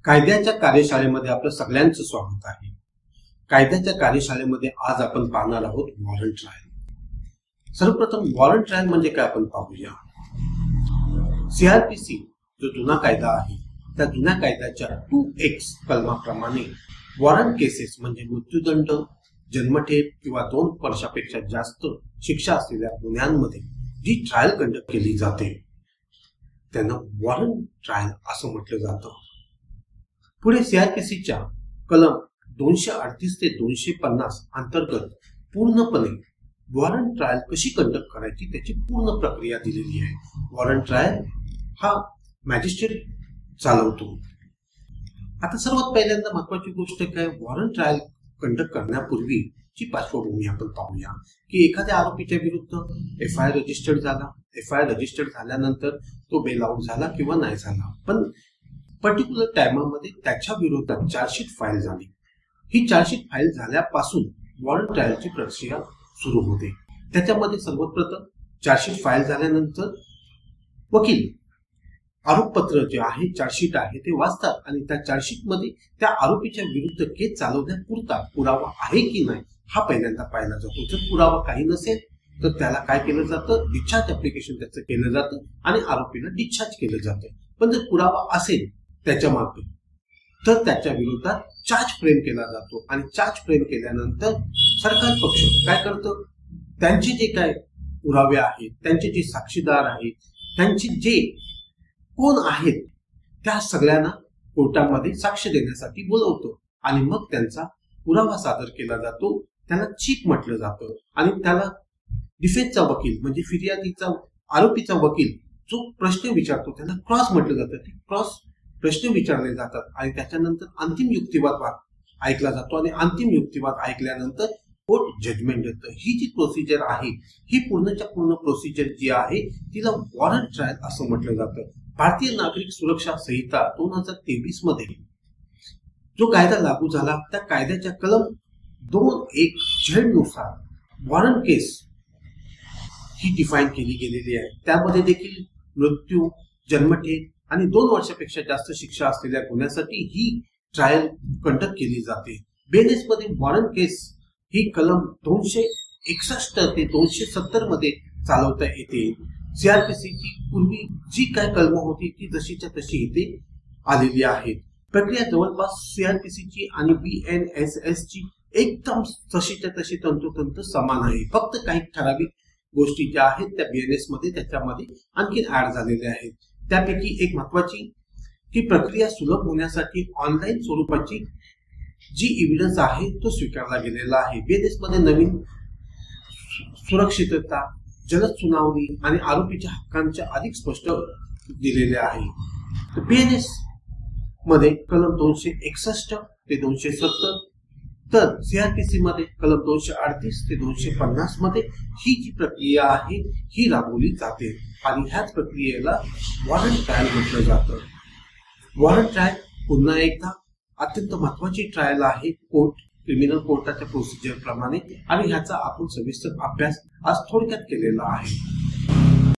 कायद्याच्या कार्यशाळेमध्ये आपलं सगळ्यांचं स्वागत आहे। कायद्याच्या कार्यशाळेमध्ये आज आपण पाहणार आहोत वॉरंट ट्रायल। सर्वप्रथम वॉरंट ट्रायल म्हणजे काय आपण पाहूया। सीआरपीसी जो जुना कायदा आहे त्या जुन्या कायद्याच्या 2X कलमाप्रमाणे वॉरंट केसेस म्हणजे मृत्यूदंड, जन्मठेप किंवा 2 वर्षापेक्षा जास्त शिक्षा असलेल्या गुन्ह्यांमध्ये जी ट्रायल कंडक्ट केली जाते त्यांना वॉरंट ट्रायल असं म्हटलं जातं। पुढे सीआरपीसीच्या कलम 238 ते 250 अंतर्गत पूर्णपणे वॉरंट ट्रायल कशी कंडक्ट करायची त्याची पूर्ण प्रक्रिया दिलेली आहे। वॉरंट ट्रायल हा मॅजिस्ट्रेट चालवतो। आता सर्वात पहिल्यांदा महत्वाची गोष्ट काय, वॉरंट ट्रायल कंडक्ट करण्यापूर्वीची पार्श्वभूमी आपण पाहूया की एखाद्या आरोपीच्या विरुद्ध एफआयआर रजिस्टर्ड झाला, एफआयआर रजिस्टर्ड झाल्यानंतर तो बेल आउट झाला किंवा नाही झाला, पण पर्टिक्युलर टाइममध्ये त्याच्या विरोधात चार्जशीट फाईल झाली। ही चार्जशीट फाईल झाल्यापासून वॉरंट ट्रायलची प्रक्रिया सुरू होते। त्याच्यामध्ये सर्वप्रथम चार्जशीट फाईल झाल्यानंतर वकील आरोपपत्र जे आहे, चार्जशीट आहे ते वाचतात आणि त्या चार्जशीट मध्ये त्या आरोपीच्या विरुद्ध केस चालवण्यापुरता पुरावा आहे की नाही हा पहिल्यांदा पाहिला जातो। जर पुरावा काही नसेल तर त्याला काय केलं जातं, डिस्चार्ज ऍप्लिकेशन त्याचं केलं जातं आणि आरोपीला डिस्चार्ज केलं जातं। पण जर पुरावा असेल त्याच्या मागे तर त्याच्या विरोधात चार्ज फ्रेम केला जातो आणि चार्ज फ्रेम केल्यानंतर सरकार पक्ष काय करतं, त्यांचे जे काय पुरावे आहेत, त्यांचे जे साक्षीदार आहेत, त्यांचे जे कोण आहेत त्या सगळ्यांना कोर्टामध्ये साक्ष देण्यासाठी बोलवतो आणि मग त्यांचा पुरावा सादर केला जातो। त्याला चीफ म्हटलं जातं आणि त्याला डिफेन्सचा वकील म्हणजे फिर्यादीचा आरोपीचा वकील जो प्रश्न विचारतो त्याला क्रॉस म्हटलं जातं। ती क्रॉस प्रश्न विचारले जातात आणि त्याच्यानंतर अंतिम युक्तिवाद ऐकला जातो आणि अंतिम युक्तिवाद ऐकल्यानंतर कोर्ट जजमेंट देतं। ही जी प्रोसिजर आहे ही पूर्णच्या पूर्ण प्रोसिजर जी आहे तिला वॉरंट ट्रायल असं म्हटलं जातं। भारतीय नागरिक सुरक्षा संहिता 2023 मध्ये जो कायदा लागू झाला त्या कायद्याच्या कलम 2(1) नुसार वॉरंट केस ही डिफाईन केली गेलेली आहे। त्यामध्ये देखील मृत्यू, जन्मठेप आणि 2 वर्षापेक्षा जास्त शिक्षा असलेल्या गुन्ह्यासाठी ही ट्रायल कंडक्ट केली जाते। बेनेस मध्ये वॉरंट केस ही कलम 261 ते 270 मध्ये चालवता येते। सीआरपीसीची पूर्वी जी काय कलम होती ती जशीच्या तशी इथे आलेली आहेत। प्रक्रिया जवळपास सीआरपीसीची आणि बीएनएसएसची एकदम तशीच्या तशी तंतोतंत समान आहे। फक्त काही ठराविक गोष्टी ज्या आहेत त्या बीएनएस मध्ये त्याच्यामध्ये आणखी ऍड झालेल्या आहेत। त्यापैकी एक महत्वाची की प्रक्रिया सुलभ होण्यासाठी ऑनलाईन स्वरूपाची जी एव्हिडन्स आहे तो स्वीकारला गेलेला आहे। बीएनएस मध्ये नवीन सुरक्षितता, जलद सुनावणी आणि आरोपीच्या हक्कांच्या अधिक स्पष्ट दिलेले आहे। बीएनएस मध्ये कलम 261 ते 270 तर सीआरपीसी मध्ये कलम 238 ते 250 मध्ये ही जी प्रक्रिया आहे ही राबवली जाते आणि ह्याच प्रक्रियेला वॉरंट ट्रायल म्हटलं जातं। वॉरंट ट्रायल पुन्हा एकदा अत्यंत महत्वाची ट्रायल आहे कोर्ट क्रिमिनल कोर्टाच्या प्रोसिजर प्रमाणे आणि ह्याचा आपण सविस्तर अभ्यास आज थोडक्यात केलेला आहे।